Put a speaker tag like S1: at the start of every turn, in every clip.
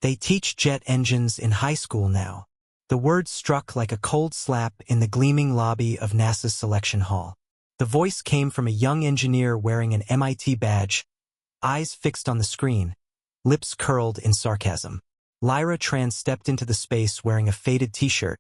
S1: They teach jet engines in high school now. The words struck like a cold slap in the gleaming lobby of NASA's selection hall. The voice came from a young engineer wearing an MIT badge, eyes fixed on the screen, lips curled in sarcasm. Lyra Tran stepped into the space wearing a faded t-shirt,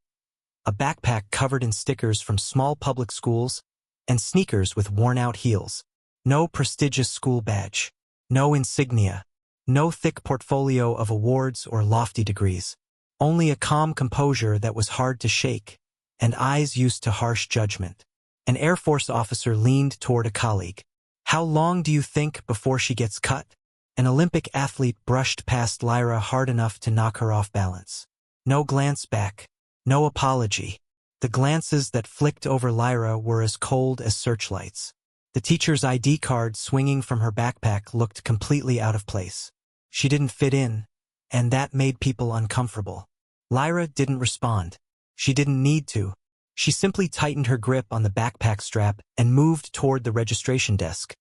S1: a backpack covered in stickers from small public schools, and sneakers with worn-out heels. No prestigious school badge. No insignia. No thick portfolio of awards or lofty degrees. Only a calm composure that was hard to shake, and eyes used to harsh judgment. An Air Force officer leaned toward a colleague. "How long do you think before she gets cut?" An Olympic athlete brushed past Lyra hard enough to knock her off balance. No glance back. No apology. The glances that flicked over Lyra were as cold as searchlights. The teacher's ID card swinging from her backpack looked completely out of place. She didn't fit in, and that made people uncomfortable. Lyra didn't respond. She didn't need to. She simply tightened her grip on the backpack strap and moved toward the registration desk,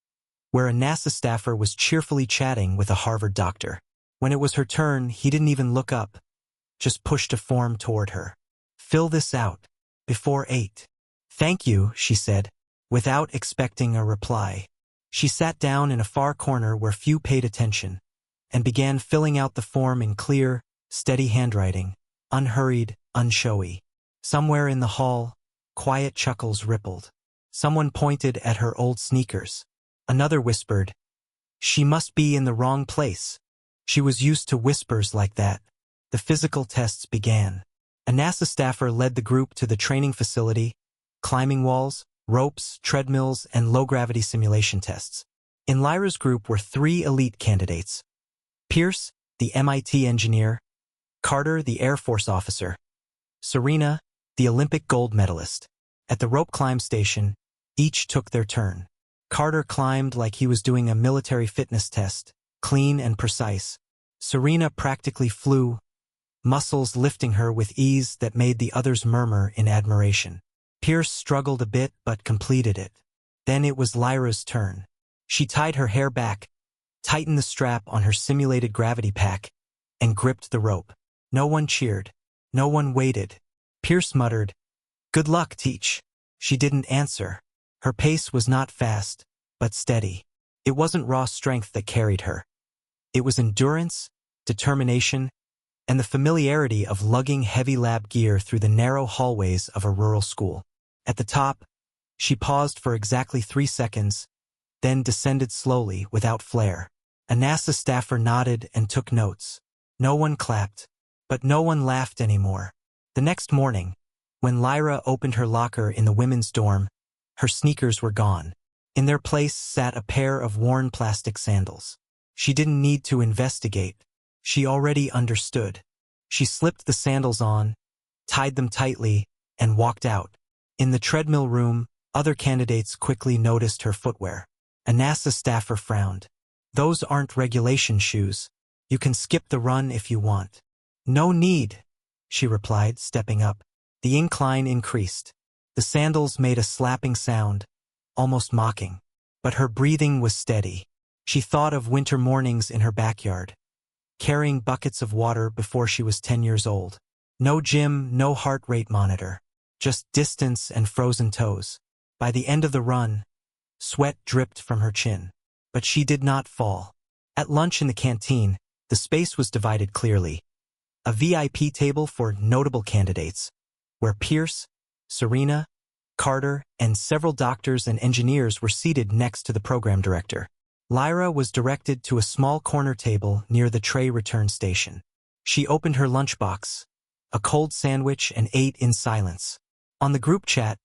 S1: where a NASA staffer was cheerfully chatting with a Harvard doctor. When it was her turn, he didn't even look up, just pushed a form toward her. "Fill this out. Before 8. "Thank you," she said, without expecting a reply. She sat down in a far corner where few paid attention, and began filling out the form in clear, steady handwriting, unhurried, unshowy. Somewhere in the hall, quiet chuckles rippled. Someone pointed at her old sneakers. Another whispered, "She must be in the wrong place." She was used to whispers like that. The physical tests began. A NASA staffer led the group to the training facility, climbing walls, ropes, treadmills, and low-gravity simulation tests. In Lyra's group were 3 elite candidates: Pierce, the MIT engineer; Carter, the Air Force officer; Serena, the Olympic gold medalist. At the rope climb station, each took their turn. Carter climbed like he was doing a military fitness test, clean and precise. Serena practically flew, muscles lifting her with ease that made the others murmur in admiration. Pierce struggled a bit but completed it. Then it was Lyra's turn. She tied her hair back, tightened the strap on her simulated gravity pack, and gripped the rope. No one cheered. No one waited. Pierce muttered, "Good luck, Teach." She didn't answer. Her pace was not fast, but steady. It wasn't raw strength that carried her. It was endurance, determination, and the familiarity of lugging heavy lab gear through the narrow hallways of a rural school. At the top, she paused for exactly 3 seconds, then descended slowly without flair. A NASA staffer nodded and took notes. No one clapped, but no one laughed anymore. The next morning, when Lyra opened her locker in the women's dorm, her sneakers were gone. In their place sat a pair of worn plastic sandals. She didn't need to investigate. She already understood. She slipped the sandals on, tied them tightly, and walked out. In the treadmill room, other candidates quickly noticed her footwear. A NASA staffer frowned. "Those aren't regulation shoes. You can skip the run if you want." "No need," she replied, stepping up. The incline increased. The sandals made a slapping sound, almost mocking. But her breathing was steady. She thought of winter mornings in her backyard, carrying buckets of water before she was 10 years old. No gym, no heart rate monitor, just distance and frozen toes. By the end of the run, sweat dripped from her chin. But she did not fall. At lunch in the canteen, the space was divided clearly. A VIP table for notable candidates, where Pierce, Serena, Carter, and several doctors and engineers were seated next to the program director. Lyra was directed to a small corner table near the tray return station. She opened her lunchbox, a cold sandwich, and ate in silence. On the group chat,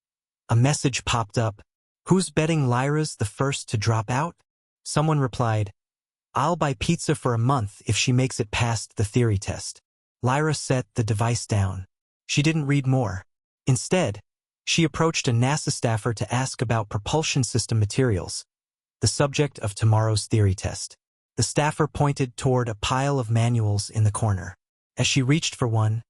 S1: a message popped up. "Who's betting Lyra's the first to drop out?" Someone replied, "I'll buy pizza for a month if she makes it past the theory test." Lyra set the device down. She didn't read more. Instead, she approached a NASA staffer to ask about propulsion system materials, the subject of tomorrow's theory test. The staffer pointed toward a pile of manuals in the corner. As she reached for one,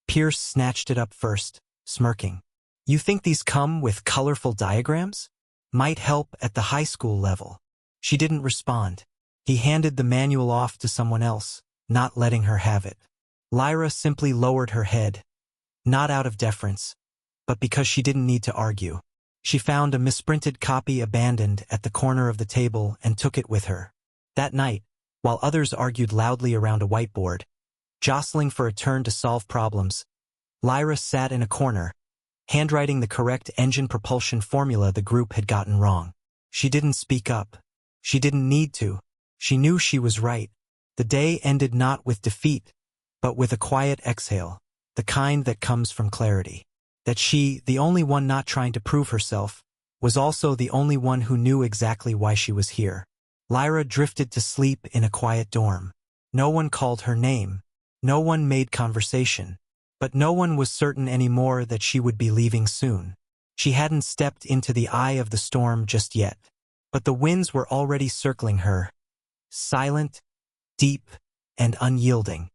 S1: Pierce snatched it up first, smirking. "You think these come with colorful diagrams? Might help at the high school level." She didn't respond. He handed the manual off to someone else, not letting her have it. Lyra simply lowered her head, not out of deference, but because she didn't need to argue. She found a misprinted copy abandoned at the corner of the table and took it with her. That night, while others argued loudly around a whiteboard, jostling for a turn to solve problems, Lyra sat in a corner, handwriting the correct engine propulsion formula the group had gotten wrong. She didn't speak up. She didn't need to. She knew she was right. The day ended not with defeat, but with a quiet exhale, the kind that comes from clarity. That she, the only one not trying to prove herself, was also the only one who knew exactly why she was here. Lyra drifted to sleep in a quiet dorm. No one called her name. No one made conversation. But no one was certain anymore that she would be leaving soon. She hadn't stepped into the eye of the storm just yet. But the winds were already circling her, silent, deep, and unyielding.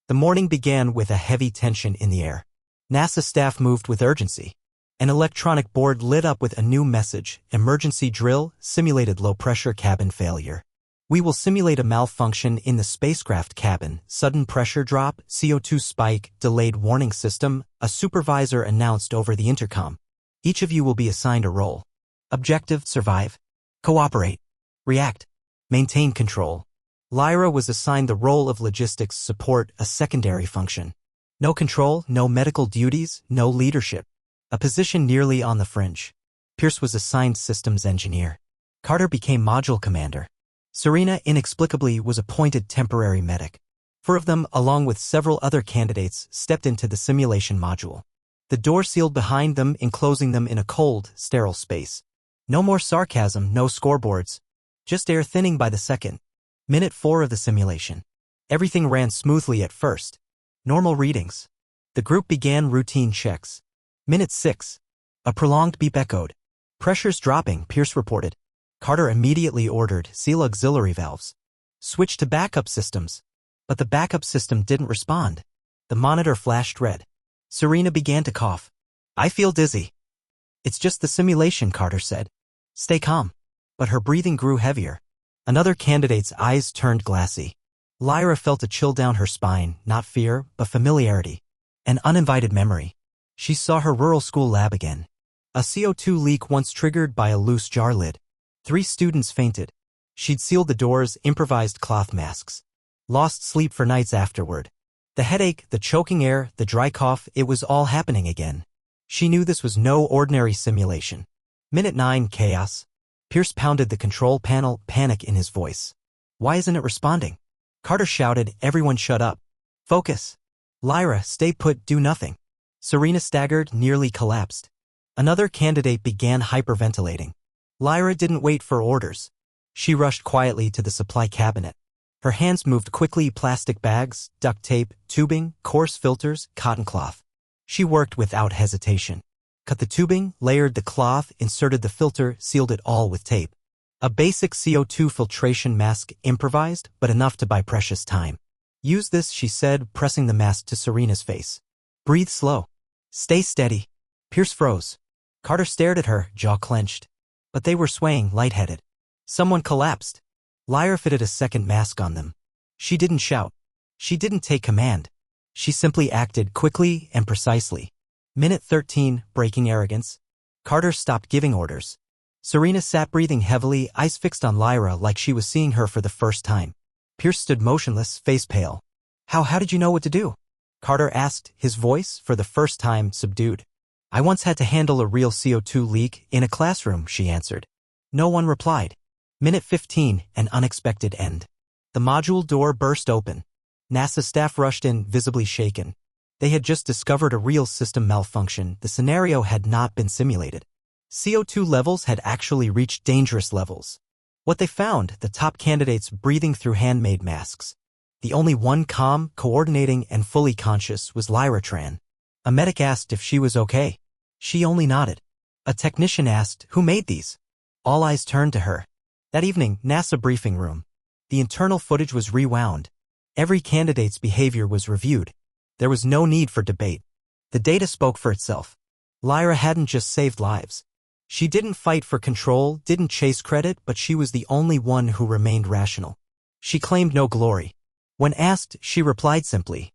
S1: The morning began with a heavy tension in the air. NASA staff moved with urgency. An electronic board lit up with a new message: emergency drill, simulated low-pressure cabin failure. We will simulate a malfunction in the spacecraft cabin, sudden pressure drop, CO2 spike, delayed warning system, a supervisor announced over the intercom. Each of you will be assigned a role. Objective: survive. Cooperate. React. Maintain control. Lyra was assigned the role of logistics support, a secondary function. No control, no medical duties, no leadership. A position nearly on the fringe. Pierce was assigned systems engineer. Carter became module commander. Serena inexplicably was appointed temporary medic. 4 of them, along with several other candidates, stepped into the simulation module. The door sealed behind them, enclosing them in a cold, sterile space. No more sarcasm, no scoreboards. Just air thinning by the second. Minute 4 of the simulation. Everything ran smoothly at first. Normal readings. The group began routine checks. Minute 6. A prolonged beep echoed. Pressure's dropping, Pierce reported. Carter immediately ordered, seal auxiliary valves. Switch to backup systems. But the backup system didn't respond. The monitor flashed red. Serena began to cough. I feel dizzy. It's just the simulation, Carter said. Stay calm. But her breathing grew heavier. Another candidate's eyes turned glassy. Lyra felt a chill down her spine, not fear, but familiarity. An uninvited memory. She saw her rural school lab again. A CO2 leak once triggered by a loose jar lid. 3 students fainted. She'd sealed the doors, improvised cloth masks. Lost sleep for nights afterward. The headache, the choking air, the dry cough, it was all happening again. She knew this was no ordinary simulation. Minute 9, chaos. Pierce pounded the control panel, panic in his voice. Why isn't it responding? Carter shouted, everyone shut up. Focus. Lyra, stay put, do nothing. Serena staggered, nearly collapsed. Another candidate began hyperventilating. Lyra didn't wait for orders. She rushed quietly to the supply cabinet. Her hands moved quickly: plastic bags, duct tape, tubing, coarse filters, cotton cloth. She worked without hesitation. Cut the tubing, layered the cloth, inserted the filter, sealed it all with tape. A basic CO2 filtration mask, improvised, but enough to buy precious time. Use this, she said, pressing the mask to Serena's face. Breathe slow. Stay steady. Pierce froze. Carter stared at her, jaw clenched. But they were swaying, lightheaded. Someone collapsed. Lyra fitted a second mask on them. She didn't shout. She didn't take command. She simply acted quickly and precisely. Minute 13, breaking arrogance. Carter stopped giving orders. Serena sat breathing heavily, eyes fixed on Lyra like she was seeing her for the first time. Pierce stood motionless, face pale. How did you know what to do? Carter asked, his voice, for the first time, subdued. I once had to handle a real CO2 leak in a classroom, she answered. No one replied. Minute 15, an unexpected end. The module door burst open. NASA staff rushed in, visibly shaken. They had just discovered a real system malfunction. The scenario had not been simulated. CO2 levels had actually reached dangerous levels. What they found, the top candidates breathing through handmade masks. The only one calm, coordinating, and fully conscious was Lyra Tran. A medic asked if she was okay. She only nodded. A technician asked, who made these? All eyes turned to her. That evening, NASA briefing room. The internal footage was rewound. Every candidate's behavior was reviewed. There was no need for debate. The data spoke for itself. Lyra hadn't just saved lives. She didn't fight for control, didn't chase credit, but she was the only one who remained rational. She claimed no glory. When asked, she replied simply,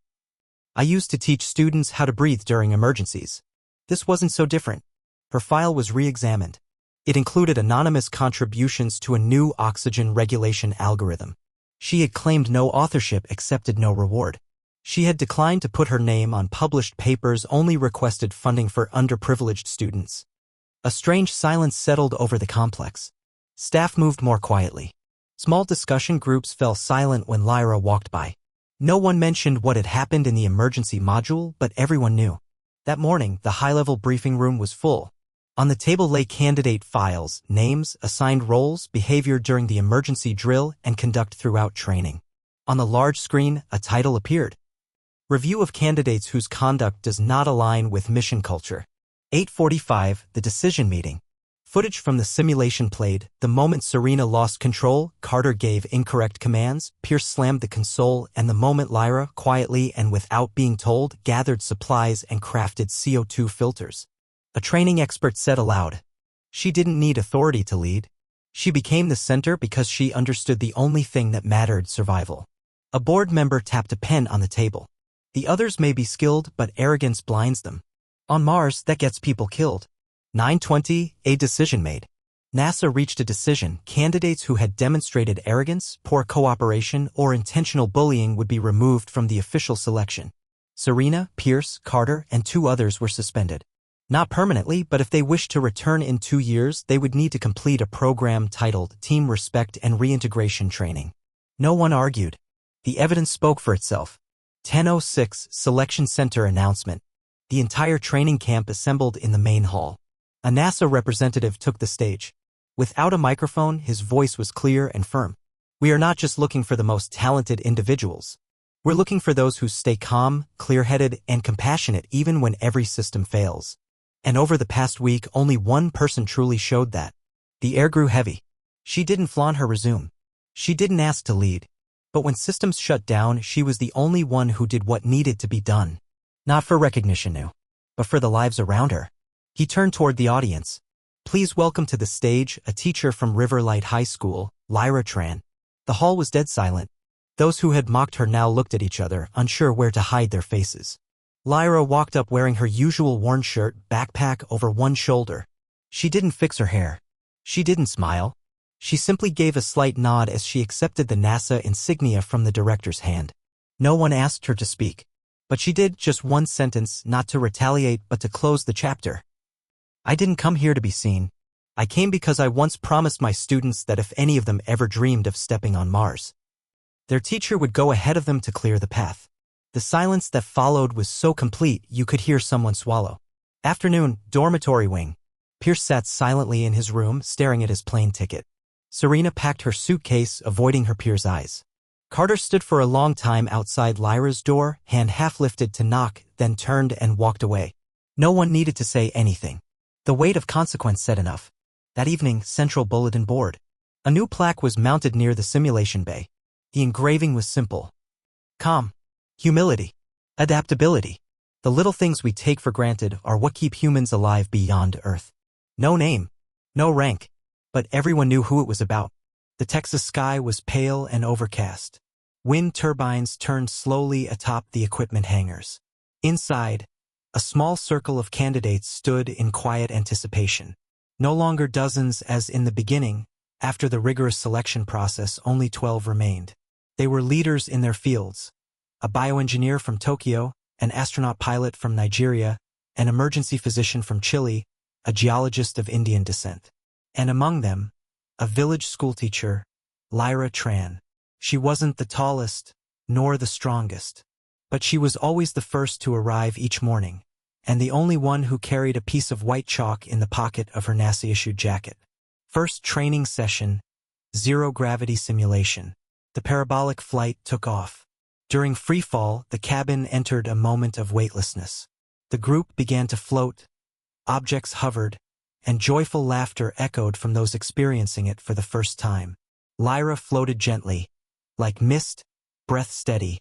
S1: "I used to teach students how to breathe during emergencies." This wasn't so different. Her file was re-examined. It included anonymous contributions to a new oxygen regulation algorithm. She had claimed no authorship, accepted no reward. She had declined to put her name on published papers, only requested funding for underprivileged students. A strange silence settled over the complex. Staff moved more quietly. Small discussion groups fell silent when Lyra walked by. No one mentioned what had happened in the emergency module, but everyone knew. That morning, the high-level briefing room was full. On the table lay candidate files, names, assigned roles, behavior during the emergency drill, and conduct throughout training. On the large screen, a title appeared. Review of candidates whose conduct does not align with mission culture. 8:45, the decision meeting. Footage from the simulation played. The moment Serena lost control, Carter gave incorrect commands, Pierce slammed the console, and the moment Lyra, quietly and without being told, gathered supplies and crafted CO2 filters. A training expert said aloud, "She didn't need authority to lead. She became the center because she understood the only thing that mattered: survival." A board member tapped a pen on the table. "The others may be skilled, but arrogance blinds them. On Mars, that gets people killed." 9:20, a decision made. NASA reached a decision. Candidates who had demonstrated arrogance, poor cooperation, or intentional bullying would be removed from the official selection. Serena, Pierce, Carter, and 2 others were suspended. Not permanently, but if they wished to return in 2 years, they would need to complete a program titled Team Respect and Reintegration Training. No one argued. The evidence spoke for itself. 10:06, Selection Center announcement. The entire training camp assembled in the main hall. A NASA representative took the stage. Without a microphone, his voice was clear and firm. "We are not just looking for the most talented individuals. We're looking for those who stay calm, clear-headed, and compassionate even when every system fails." And over the past week, only one person truly showed that. The air grew heavy. She didn't flaunt her resume. She didn't ask to lead. But when systems shut down, she was the only one who did what needed to be done. Not for recognition, no, but for the lives around her. He turned toward the audience. "Please welcome to the stage a teacher from Riverlight High School, Lyra Tran." The hall was dead silent. Those who had mocked her now looked at each other, unsure where to hide their faces. Lyra walked up wearing her usual worn shirt, backpack over one shoulder. She didn't fix her hair. She didn't smile. She simply gave a slight nod as she accepted the NASA insignia from the director's hand. No one asked her to speak. But she did, just one sentence, not to retaliate but to close the chapter. "I didn't come here to be seen. I came because I once promised my students that if any of them ever dreamed of stepping on Mars, their teacher would go ahead of them to clear the path." The silence that followed was so complete you could hear someone swallow. Afternoon, dormitory wing. Pierce sat silently in his room, staring at his plane ticket. Serena packed her suitcase, avoiding her peers' eyes. Carter stood for a long time outside Lyra's door, hand half lifted to knock, then turned and walked away. No one needed to say anything. The weight of consequence said enough. That evening, central bulletin board. A new plaque was mounted near the simulation bay. The engraving was simple. Calm. Humility. Adaptability. The little things we take for granted are what keep humans alive beyond Earth. No name. No rank. But everyone knew who it was about. The Texas sky was pale and overcast. Wind turbines turned slowly atop the equipment hangars. Inside, a small circle of candidates stood in quiet anticipation. No longer dozens as in the beginning. After the rigorous selection process, only 12 remained. They were leaders in their fields. A bioengineer from Tokyo, an astronaut pilot from Nigeria, an emergency physician from Chile, a geologist of Indian descent. And among them, a village schoolteacher, Lyra Tran. She wasn't the tallest, nor the strongest. But she was always the first to arrive each morning, and the only one who carried a piece of white chalk in the pocket of her NASA-issued jacket. First training session, zero-gravity simulation. The parabolic flight took off. During freefall, the cabin entered a moment of weightlessness. The group began to float, objects hovered, and joyful laughter echoed from those experiencing it for the first time. Lyra floated gently, like mist, breath steady,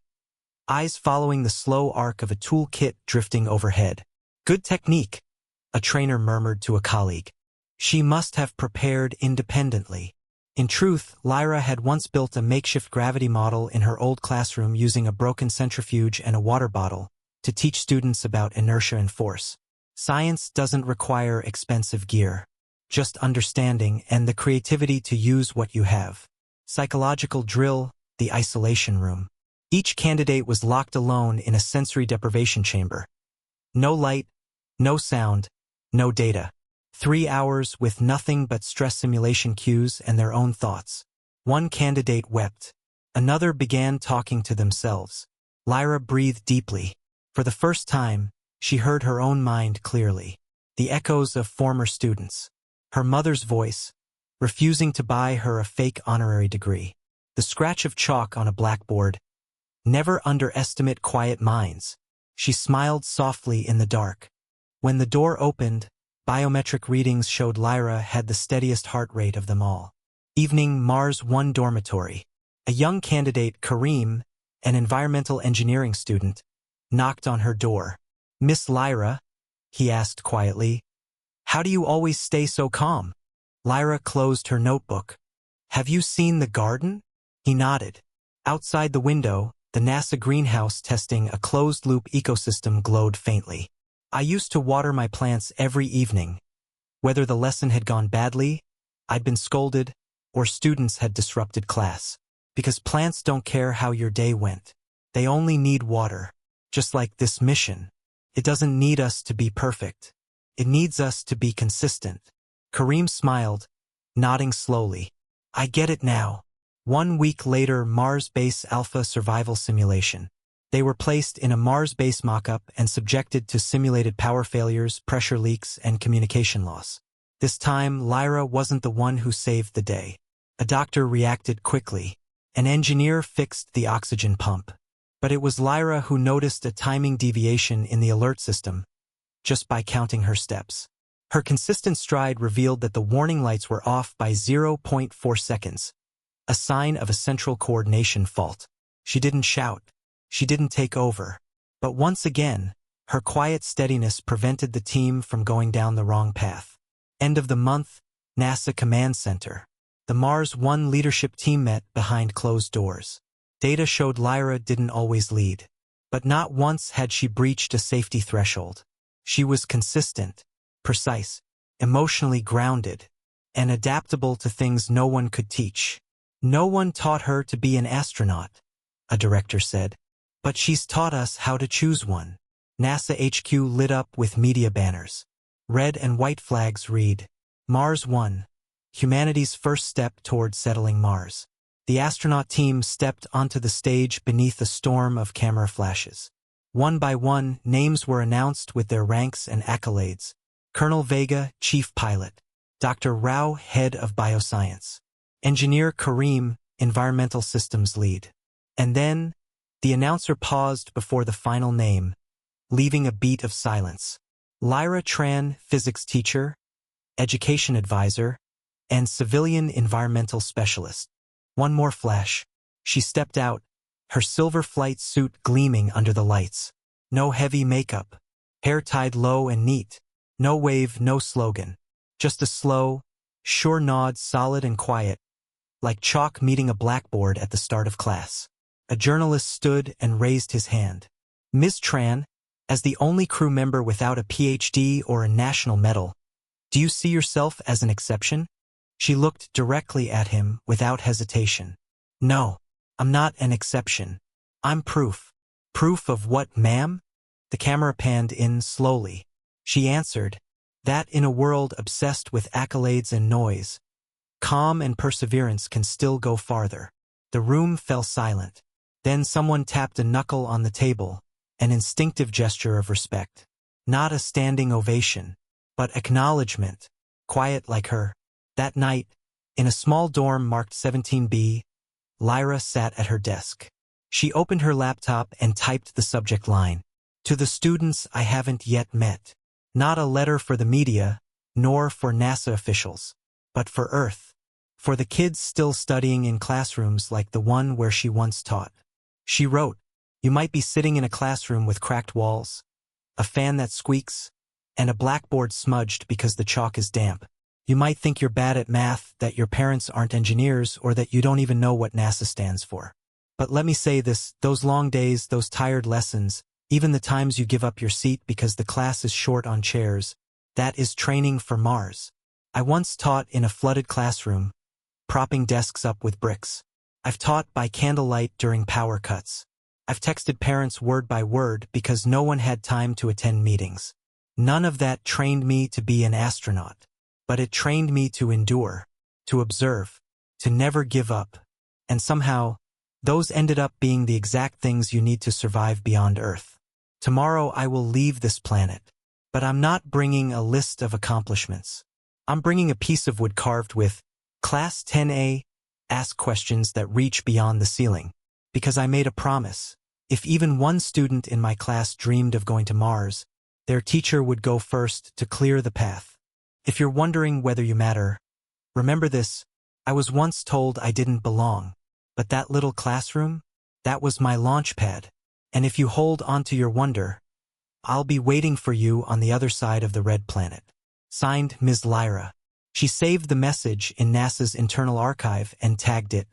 S1: eyes following the slow arc of a toolkit drifting overhead. "Good technique," a trainer murmured to a colleague. "She must have prepared independently." In truth, Lyra had once built a makeshift gravity model in her old classroom using a broken centrifuge and a water bottle to teach students about inertia and force. Science doesn't require expensive gear, just understanding and the creativity to use what you have. Psychological drill, the isolation room. Each candidate was locked alone in a sensory deprivation chamber. No light, no sound, no data. 3 hours with nothing but stress simulation cues and their own thoughts. One candidate wept. Another began talking to themselves. Lyra breathed deeply. For the first time, she heard her own mind clearly. The echoes of former students. Her mother's voice, refusing to buy her a fake honorary degree. The scratch of chalk on a blackboard. Never underestimate quiet minds. She smiled softly in the dark. When the door opened, biometric readings showed Lyra had the steadiest heart rate of them all. Evening, Mars 1 dormitory. A young candidate, Kareem, an environmental engineering student, knocked on her door. "Miss Lyra," he asked quietly, "how do you always stay so calm?" Lyra closed her notebook. "Have you seen the garden?" He nodded. Outside the window, the NASA greenhouse testing a closed-loop ecosystem glowed faintly. "I used to water my plants every evening. Whether the lesson had gone badly, I'd been scolded, or students had disrupted class. Because plants don't care how your day went. They only need water. Just like this mission. It doesn't need us to be perfect. It needs us to be consistent." Kareem smiled, nodding slowly. "I get it now." 1 week later, Mars Base Alpha survival simulation. They were placed in a Mars base mock-up and subjected to simulated power failures, pressure leaks, and communication loss. This time, Lyra wasn't the one who saved the day. A doctor reacted quickly. An engineer fixed the oxygen pump. But it was Lyra who noticed a timing deviation in the alert system, just by counting her steps. Her consistent stride revealed that the warning lights were off by 0.4 seconds, a sign of a central coordination fault. She didn't shout. She didn't take over. But once again, her quiet steadiness prevented the team from going down the wrong path. End of the month, NASA Command Center. The Mars 1 leadership team met behind closed doors. Data showed Lyra didn't always lead. But not once had she breached a safety threshold. She was consistent, precise, emotionally grounded, and adaptable to things no one could teach. "No one taught her to be an astronaut," a director said. "But she's taught us how to choose one." NASA HQ lit up with media banners. Red and white flags read, "Mars 1, humanity's first step toward settling Mars." The astronaut team stepped onto the stage beneath a storm of camera flashes. One by one, names were announced with their ranks and accolades. Colonel Vega, Chief Pilot. Dr. Rao, Head of Bioscience. Engineer Kareem, Environmental Systems Lead. And then, the announcer paused before the final name, leaving a beat of silence. Lyra Tran, Physics Teacher, Education Advisor, and Civilian Environmental Specialist. One more flash. She stepped out, her silver flight suit gleaming under the lights. No heavy makeup. Hair tied low and neat. No wave, no slogan. Just a slow, sure nod, solid and quiet, like chalk meeting a blackboard at the start of class. A journalist stood and raised his hand. "Ms. Tran, as the only crew member without a PhD or a national medal, do you see yourself as an exception?" She looked directly at him without hesitation. "No, I'm not an exception. I'm proof." "Proof of what, ma'am?" The camera panned in slowly. She answered, "That in a world obsessed with accolades and noise, calm and perseverance can still go farther." The room fell silent. Then someone tapped a knuckle on the table, an instinctive gesture of respect. Not a standing ovation, but acknowledgement, quiet like her. That night, in a small dorm marked 17B, Lyra sat at her desk. She opened her laptop and typed the subject line. "To the students I haven't yet met." Not a letter for the media, nor for NASA officials, but for Earth. For the kids still studying in classrooms like the one where she once taught. She wrote, "You might be sitting in a classroom with cracked walls, a fan that squeaks, and a blackboard smudged because the chalk is damp. You might think you're bad at math, that your parents aren't engineers, or that you don't even know what NASA stands for. But let me say this, those long days, those tired lessons, even the times you give up your seat because the class is short on chairs, that is training for Mars. I once taught in a flooded classroom, propping desks up with bricks. I've taught by candlelight during power cuts. I've texted parents word by word because no one had time to attend meetings. None of that trained me to be an astronaut, but it trained me to endure, to observe, to never give up. And somehow, those ended up being the exact things you need to survive beyond Earth. Tomorrow I will leave this planet, but I'm not bringing a list of accomplishments. I'm bringing a piece of wood carved with Class 10A, ask questions that reach beyond the ceiling. Because I made a promise. If even one student in my class dreamed of going to Mars, their teacher would go first to clear the path. If you're wondering whether you matter, remember this, I was once told I didn't belong. But that little classroom, that was my launch pad. And if you hold on to your wonder, I'll be waiting for you on the other side of the red planet. Signed, Ms. Lyra. She saved the message in NASA's internal archive and tagged it.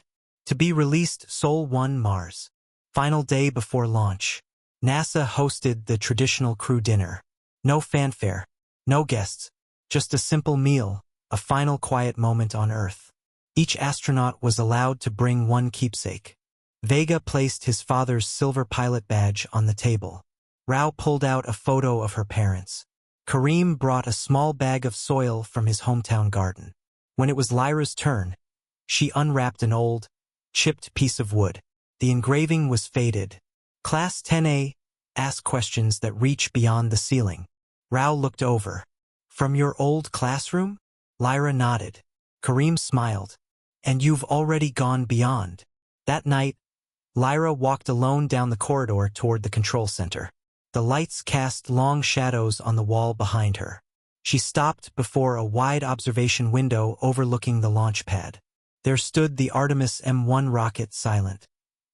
S1: To be released, Sol 1 Mars. Final day before launch. NASA hosted the traditional crew dinner. No fanfare, no guests, just a simple meal, a final quiet moment on Earth. Each astronaut was allowed to bring one keepsake. Vega placed his father's silver pilot badge on the table. Rao pulled out a photo of her parents. Kareem brought a small bag of soil from his hometown garden. When it was Lyra's turn, she unwrapped an old, chipped piece of wood. The engraving was faded. Class 10A, ask questions that reach beyond the ceiling. Rao looked over. From your old classroom? Lyra nodded. Kareem smiled. And you've already gone beyond. That night, Lyra walked alone down the corridor toward the control center. The lights cast long shadows on the wall behind her. She stopped before a wide observation window overlooking the launch pad. There stood the Artemis M1 rocket silent,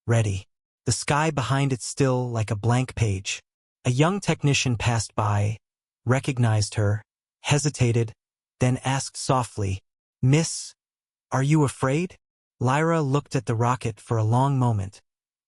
S1: ready. The sky behind it still like a blank page. A young technician passed by, recognized her, hesitated, then asked softly, "Miss, are you afraid?" Lyra looked at the rocket for a long moment,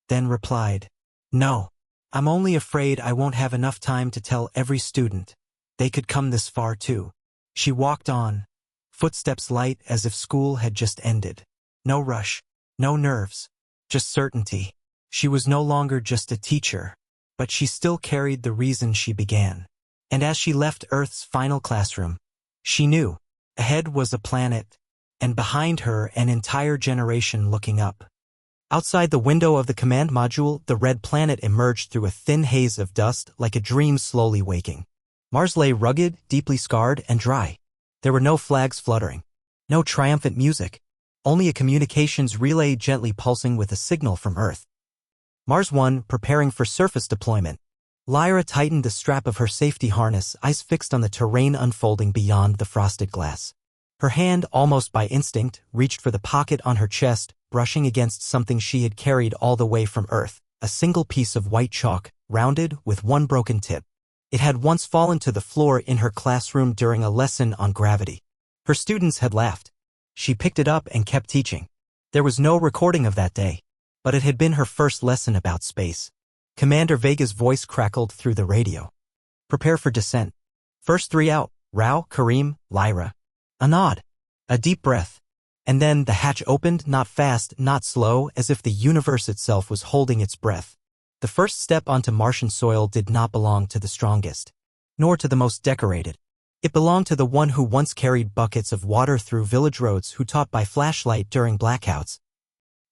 S1: then replied, "No, I'm only afraid I won't have enough time to tell every student. They could come this far too." She walked on, footsteps light as if school had just ended. No rush, no nerves, just certainty. She was no longer just a teacher, but she still carried the reason she began. And as she left Earth's final classroom, she knew, ahead was a planet, and behind her an entire generation looking up. Outside the window of the command module, the red planet emerged through a thin haze of dust like a dream slowly waking. Mars lay rugged, deeply scarred, and dry. There were no flags fluttering, no triumphant music, only a communications relay gently pulsing with a signal from Earth. Mars 1, preparing for surface deployment. Lyra tightened the strap of her safety harness, eyes fixed on the terrain unfolding beyond the frosted glass. Her hand, almost by instinct, reached for the pocket on her chest, brushing against something she had carried all the way from Earth, a single piece of white chalk, rounded, with one broken tip. It had once fallen to the floor in her classroom during a lesson on gravity. Her students had laughed. She picked it up and kept teaching. There was no recording of that day, but it had been her first lesson about space. Commander Vega's voice crackled through the radio. "Prepare for descent. First 3 out, Rao, Kareem, Lyra." A nod. A deep breath. And then the hatch opened, not fast, not slow, as if the universe itself was holding its breath. The first step onto Martian soil did not belong to the strongest, nor to the most decorated. It belonged to the one who once carried buckets of water through village roads, who taught by flashlight during blackouts.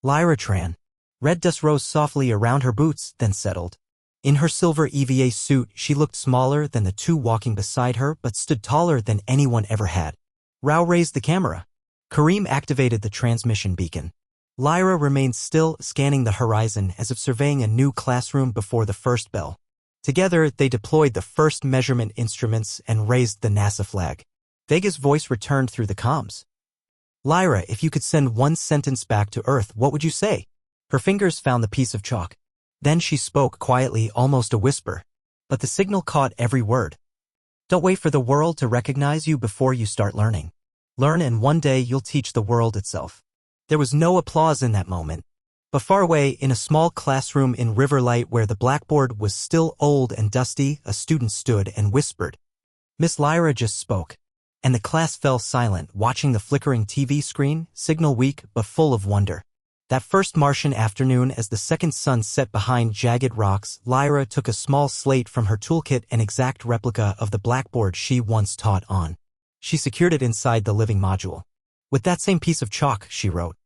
S1: Lyra Tran. Red dust rose softly around her boots, then settled. In her silver EVA suit, she looked smaller than the two walking beside her, but stood taller than anyone ever had. Rao raised the camera. Kareem activated the transmission beacon. Lyra remained still, scanning the horizon as if surveying a new classroom before the first bell. Together, they deployed the first measurement instruments and raised the NASA flag. Vega's voice returned through the comms. "Lyra, if you could send one sentence back to Earth, what would you say?" Her fingers found the piece of chalk. Then she spoke quietly, almost a whisper. But the signal caught every word. "Don't wait for the world to recognize you before you start learning. Learn and one day you'll teach the world itself. There was no applause in that moment. But far away, in a small classroom in Riverlight where the blackboard was still old and dusty, a student stood and whispered. Miss Lyra just spoke. And the class fell silent, watching the flickering TV screen, signal weak but full of wonder. That first Martian afternoon, as the second sun set behind jagged rocks, Lyra took a small slate from her toolkit, an exact replica of the blackboard she once taught on. She secured it inside the living module. With that same piece of chalk, she wrote.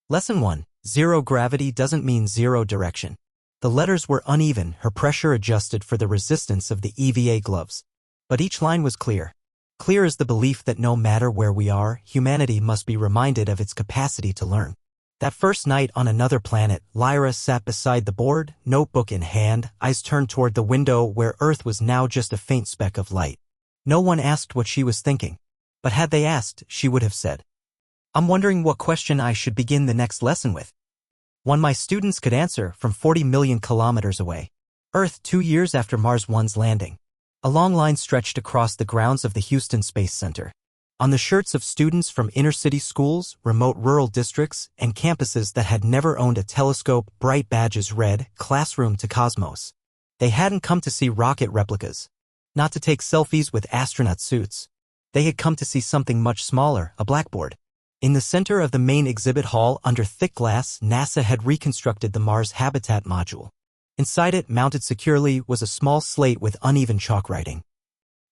S1: Lesson 1. Zero gravity doesn't mean zero direction. The letters were uneven, her pressure adjusted for the resistance of the EVA gloves. But each line was clear. Clear as the belief that no matter where we are, humanity must be reminded of its capacity to learn. That first night on another planet, Lyra sat beside the board, notebook in hand, eyes turned toward the window where Earth was now just a faint speck of light. No one asked what she was thinking. But had they asked, she would have said, I'm wondering what question I should begin the next lesson with. One my students could answer from 40 million kilometers away. Earth 2 years after Mars 1's landing. A long line stretched across the grounds of the Houston Space Center. On the shirts of students from inner-city schools, remote rural districts, and campuses that had never owned a telescope, bright badges read, Classroom to Cosmos. They hadn't come to see rocket replicas. Not to take selfies with astronaut suits. They had come to see something much smaller, a blackboard. In the center of the main exhibit hall, under thick glass, NASA had reconstructed the Mars Habitat module. Inside it, mounted securely, was a small slate with uneven chalk writing.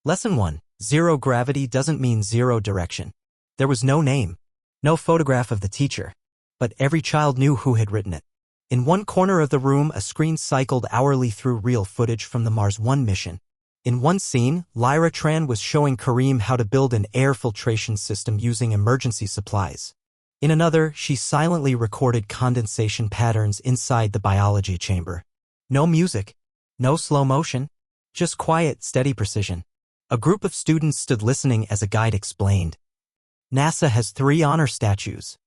S1: Lesson 1. Zero gravity doesn't mean zero direction. There was no name, no photograph of the teacher, but every child knew who had written it. In one corner of the room, a screen cycled hourly through real footage from the Mars 1 mission. In one scene, Lyra Tran was showing Kareem how to build an air filtration system using emergency supplies. In another, she silently recorded condensation patterns inside the biology chamber. No music, no slow motion, just quiet, steady precision. A group of students stood listening as a guide explained. NASA has 3 honor statues.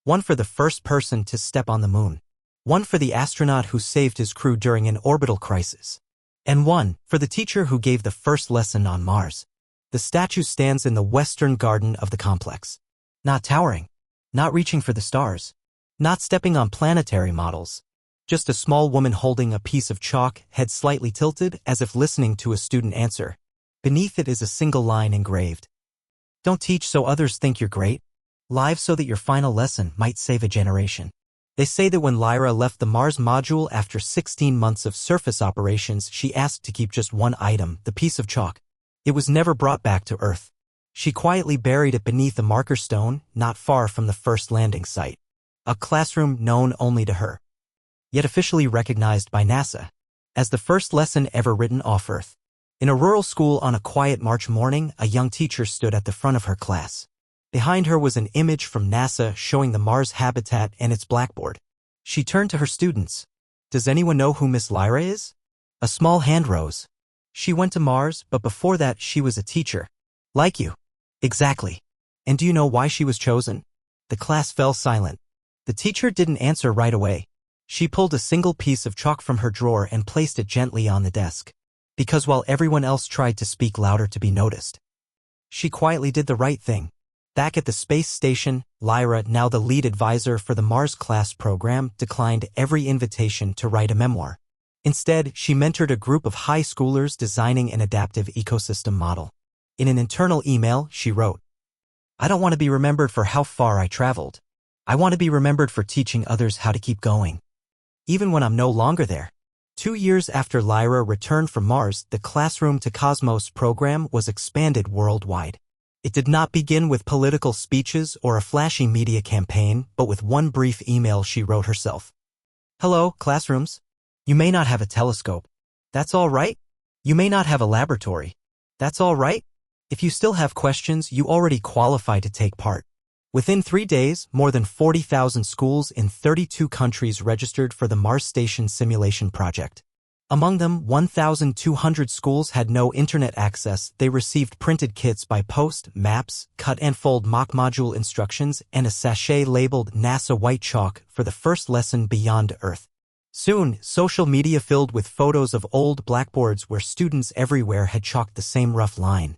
S1: One for the first person to step on the moon. One for the astronaut who saved his crew during an orbital crisis. And one for the teacher who gave the first lesson on Mars. The statue stands in the western garden of the complex. Not towering. Not reaching for the stars. Not stepping on planetary models. Just a small woman holding a piece of chalk, head slightly tilted, as if listening to a student answer. Beneath it is a single line engraved. Don't teach so others think you're great. Live so that your final lesson might save a generation. They say that when Lyra left the Mars module after 16 months of surface operations, she asked to keep just one item, the piece of chalk. It was never brought back to Earth. She quietly buried it beneath a marker stone, not far from the first landing site. A classroom known only to her. Yet officially recognized by NASA as the first lesson ever written off Earth. In a rural school on a quiet March morning, a young teacher stood at the front of her class. Behind her was an image from NASA showing the Mars habitat and its blackboard. She turned to her students. Does anyone know who Miss Lyra is? A small hand rose. She went to Mars, but before that she was a teacher. Like you. Exactly. And do you know why she was chosen? The class fell silent. The teacher didn't answer right away. She pulled a single piece of chalk from her drawer and placed it gently on the desk. Because while everyone else tried to speak louder to be noticed, she quietly did the right thing. Back at the space station, Lyra, now the lead advisor for the Mars class program, declined every invitation to write a memoir. Instead, she mentored a group of high schoolers designing an adaptive ecosystem model. In an internal email, she wrote, I don't want to be remembered for how far I traveled. I want to be remembered for teaching others how to keep going. Even when I'm no longer there. 2 years after Lyra returned from Mars, the Classroom to Cosmos program was expanded worldwide. It did not begin with political speeches or a flashy media campaign, but with one brief email she wrote herself. Hello, classrooms. You may not have a telescope. That's all right. You may not have a laboratory. That's all right. If you still have questions, you already qualify to take part. Within 3 days, more than 40,000 schools in 32 countries registered for the Mars Station Simulation Project. Among them, 1,200 schools had no internet access. They received printed kits by post, maps, cut and fold mock module instructions, and a sachet labeled NASA white chalk for the first lesson Beyond Earth. Soon, social media filled with photos of old blackboards where students everywhere had chalked the same rough line.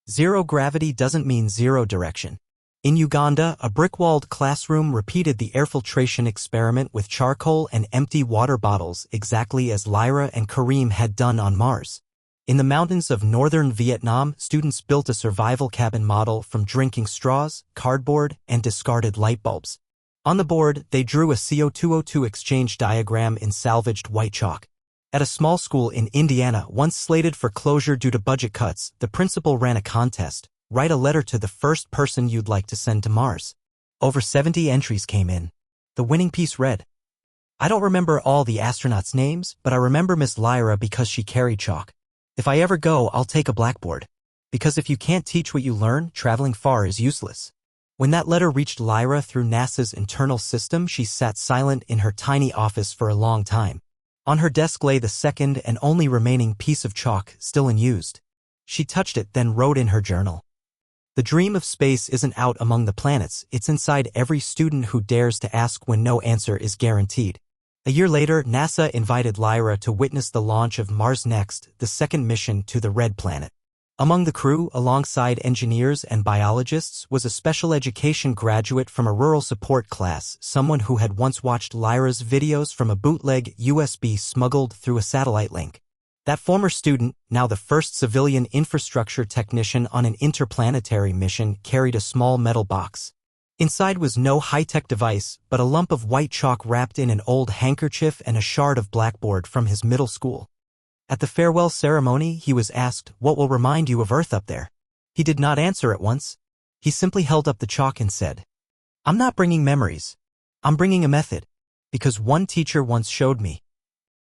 S1: Zero gravity doesn't mean zero direction. In Uganda, a brick-walled classroom repeated the air filtration experiment with charcoal and empty water bottles exactly as Lyra and Kareem had done on Mars. In the mountains of northern Vietnam, students built a survival cabin model from drinking straws, cardboard, and discarded light bulbs. On the board, they drew a CO2O2 exchange diagram in salvaged white chalk. At a small school in Indiana, once slated for closure due to budget cuts, the principal ran a contest. Write a letter to the first person you'd like to send to Mars. Over 70 entries came in. The winning piece read, I don't remember all the astronauts' names, but I remember Miss Lyra because she carried chalk. If I ever go, I'll take a blackboard. Because if you can't teach what you learn, traveling far is useless. When that letter reached Lyra through NASA's internal system, she sat silent in her tiny office for a long time. On her desk lay the second and only remaining piece of chalk still unused. She touched it, then wrote in her journal. The dream of space isn't out among the planets, it's inside every student who dares to ask when no answer is guaranteed. A year later, NASA invited Lyra to witness the launch of Mars Next, the second mission to the Red Planet. Among the crew, alongside engineers and biologists, was a special education graduate from a rural support class, someone who had once watched Lyra's videos from a bootleg USB smuggled through a satellite link. That former student, now the first civilian infrastructure technician on an interplanetary mission, carried a small metal box. Inside was no high-tech device, but a lump of white chalk wrapped in an old handkerchief and a shard of blackboard from his middle school. At the farewell ceremony, he was asked, "What will remind you of Earth up there?" He did not answer at once. He simply held up the chalk and said, "I'm not bringing memories. I'm bringing a method. Because one teacher once showed me.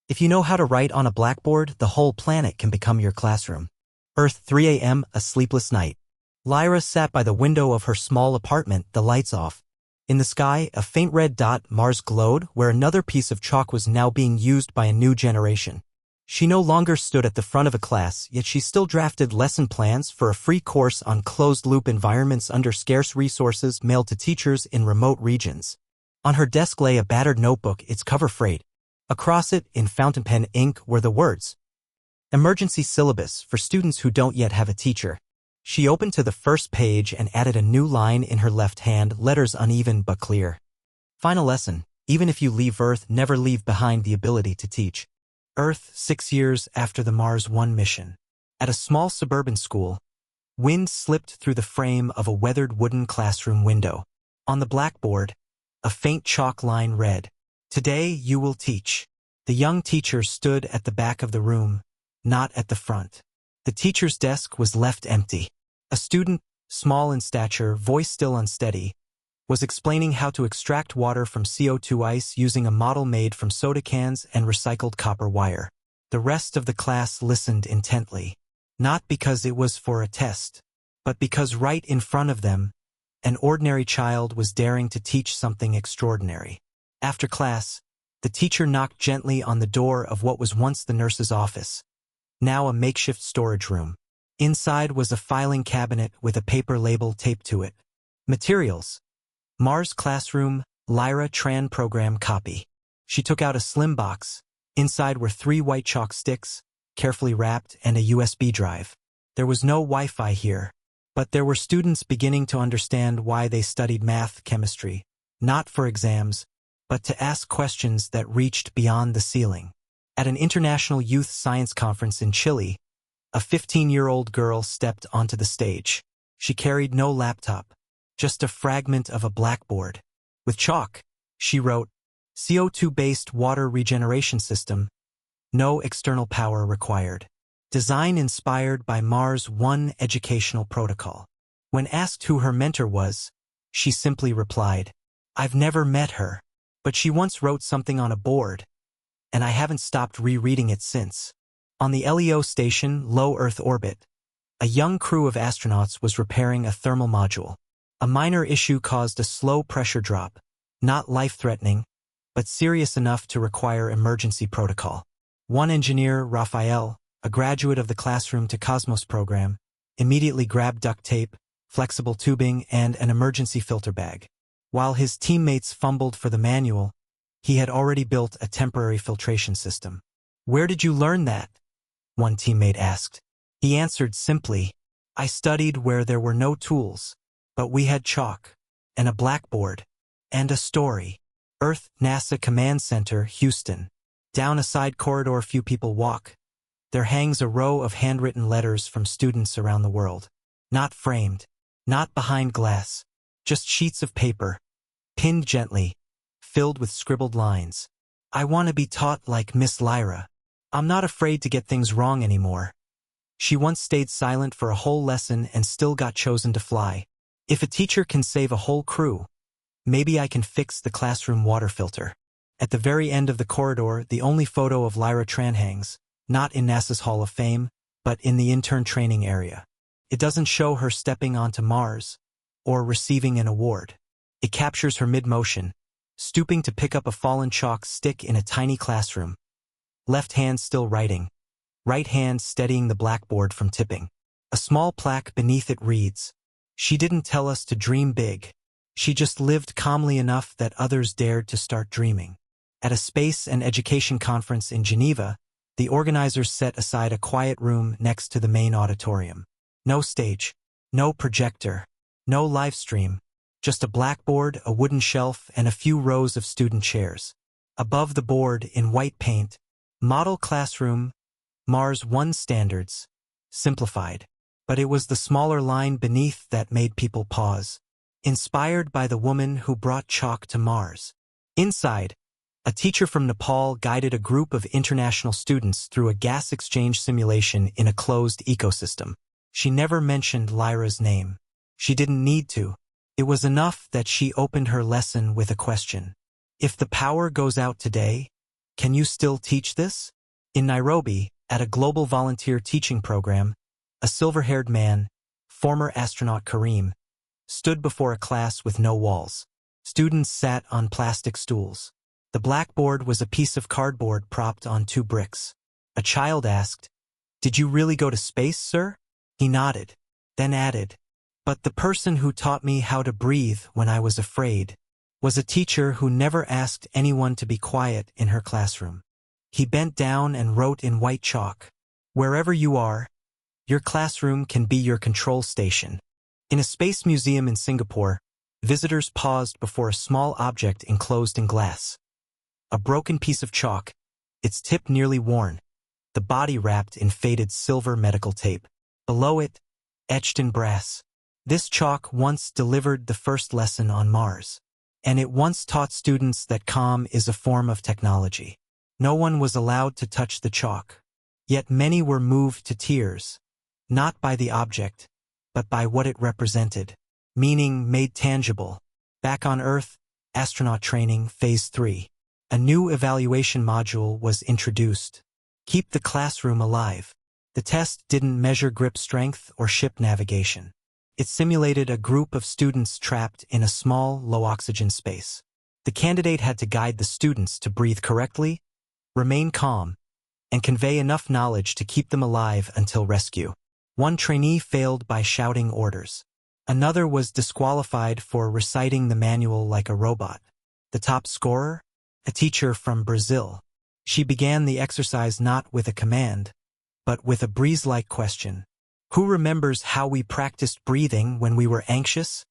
S1: If you know how to write on a blackboard, the whole planet can become your classroom." Earth, 3 a.m., a sleepless night. Lyra sat by the window of her small apartment, the lights off. In the sky, a faint red dot, Mars glowed, where another piece of chalk was now being used by a new generation. She no longer stood at the front of a class, yet she still drafted lesson plans for a free course on closed-loop environments under scarce resources mailed to teachers in remote regions. On her desk lay a battered notebook, its cover frayed. Across it, in fountain pen ink, were the words, "Emergency syllabus for students who don't yet have a teacher." She opened to the first page and added a new line in her left hand, letters uneven but clear. Final lesson: even if you leave Earth, never leave behind the ability to teach. Earth, 6 years after the Mars 1 mission. At a small suburban school, wind slipped through the frame of a weathered wooden classroom window. On the blackboard, a faint chalk line read, "Today you will teach." The young teacher stood at the back of the room, not at the front. The teacher's desk was left empty. A student, small in stature, voice still unsteady, was explaining how to extract water from CO2 ice using a model made from soda cans and recycled copper wire. The rest of the class listened intently, not because it was for a test, but because right in front of them, an ordinary child was daring to teach something extraordinary. After class, the teacher knocked gently on the door of what was once the nurse's office, now a makeshift storage room. Inside was a filing cabinet with a paper label taped to it. Materials: Mars Classroom, Lyra Tran Program Copy. She took out a slim box. Inside were 3 white chalk sticks, carefully wrapped, and a USB drive. There was no Wi-Fi here, but there were students beginning to understand why they studied math, chemistry, not for exams, but to ask questions that reached beyond the ceiling. At an international youth science conference in Chile, a 15-year-old girl stepped onto the stage. She carried no laptop, just a fragment of a blackboard. With chalk, she wrote, "CO2-based water regeneration system. No external power required. Design inspired by Mars 1 educational protocol." When asked who her mentor was, she simply replied, "I've never met her, but she once wrote something on a board, and I haven't stopped rereading it since." On the LEO station, low Earth orbit, a young crew of astronauts was repairing a thermal module. A minor issue caused a slow pressure drop, not life-threatening, but serious enough to require emergency protocol. One engineer, Raphael, a graduate of the Classroom to Cosmos program, immediately grabbed duct tape, flexible tubing, and an emergency filter bag. While his teammates fumbled for the manual, he had already built a temporary filtration system. "Where did you learn that?" one teammate asked. He answered simply, I studied where there were no tools, but we had chalk, and a blackboard, and a story. Earth, NASA Command Center, Houston. Down a side corridor few people walk. There hangs a row of handwritten letters from students around the world. Not framed, not behind glass, just sheets of paper, pinned gently, filled with scribbled lines. I want to be taught like Miss Lyra. I'm not afraid to get things wrong anymore. She once stayed silent for a whole lesson and still got chosen to fly. If a teacher can save a whole crew, maybe I can fix the classroom water filter. At the very end of the corridor, the only photo of Lyra Tran hangs, not in NASA's Hall of Fame, but in the intern training area. It doesn't show her stepping onto Mars or receiving an award. It captures her mid-motion, stooping to pick up a fallen chalk stick in a tiny classroom. Left hand still writing, right hand steadying the blackboard from tipping. A small plaque beneath it reads, "She didn't tell us to dream big. She just lived calmly enough that others dared to start dreaming." At a space and education conference in Geneva, the organizers set aside a quiet room next to the main auditorium. No stage, no projector, no live stream, just a blackboard, a wooden shelf, and a few rows of student chairs. Above the board, in white paint, Model Classroom, Mars 1 Standards, simplified. But it was the smaller line beneath that made people pause. Inspired by the woman who brought chalk to Mars. Inside, a teacher from Nepal guided a group of international students through a gas exchange simulation in a closed ecosystem. She never mentioned Lyra's name. She didn't need to. It was enough that she opened her lesson with a question. If the power goes out today, can you still teach this? In Nairobi, at a global volunteer teaching program, a silver-haired man, former astronaut Kareem, stood before a class with no walls. Students sat on plastic stools. The blackboard was a piece of cardboard propped on 2 bricks. A child asked, "Did you really go to space, sir?" He nodded, then added, "But the person who taught me how to breathe when I was afraid was a teacher who never asked anyone to be quiet in her classroom." He bent down and wrote in white chalk, "Wherever you are, your classroom can be your control station." In a space museum in Singapore, visitors paused before a small object enclosed in glass. A broken piece of chalk, its tip nearly worn, the body wrapped in faded silver medical tape. Below it, etched in brass, this chalk once delivered the first lesson on Mars. And it once taught students that calm is a form of technology. No one was allowed to touch the chalk. Yet many were moved to tears, not by the object, but by what it represented. Meaning made tangible. Back on Earth, astronaut training, Phase 3. A new evaluation module was introduced. Keep the classroom alive. The test didn't measure grip strength or ship navigation. It simulated a group of students trapped in a small, low-oxygen space. The candidate had to guide the students to breathe correctly, remain calm, and convey enough knowledge to keep them alive until rescue. One trainee failed by shouting orders. Another was disqualified for reciting the manual like a robot. The top scorer? A teacher from Brazil. She began the exercise not with a command, but with a breeze-like question. Who remembers how we practiced breathing when we were anxious?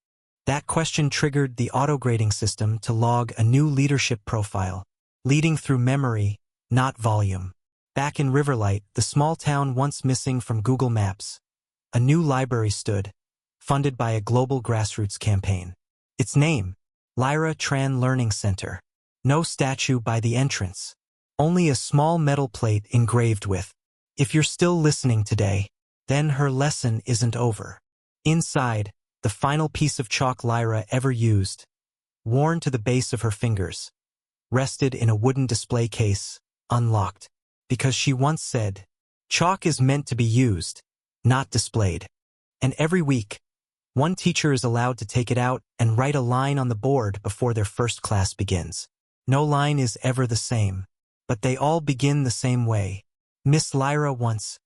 S1: That question triggered the auto-grading system to log a new leadership profile, leading through memory, not volume. Back in Riverlight, the small town once missing from Google Maps, a new library stood, funded by a global grassroots campaign. Its name, Lyra Tran Learning Center. No statue by the entrance. Only a small metal plate engraved with, "If you're still listening today, then her lesson isn't over." Inside, the final piece of chalk Lyra ever used, worn to the base of her fingers, rested in a wooden display case, unlocked, because she once said, "Chalk is meant to be used, not displayed." And every week, one teacher is allowed to take it out and write a line on the board before their first class begins. No line is ever the same, but they all begin the same way. Miss Lyra once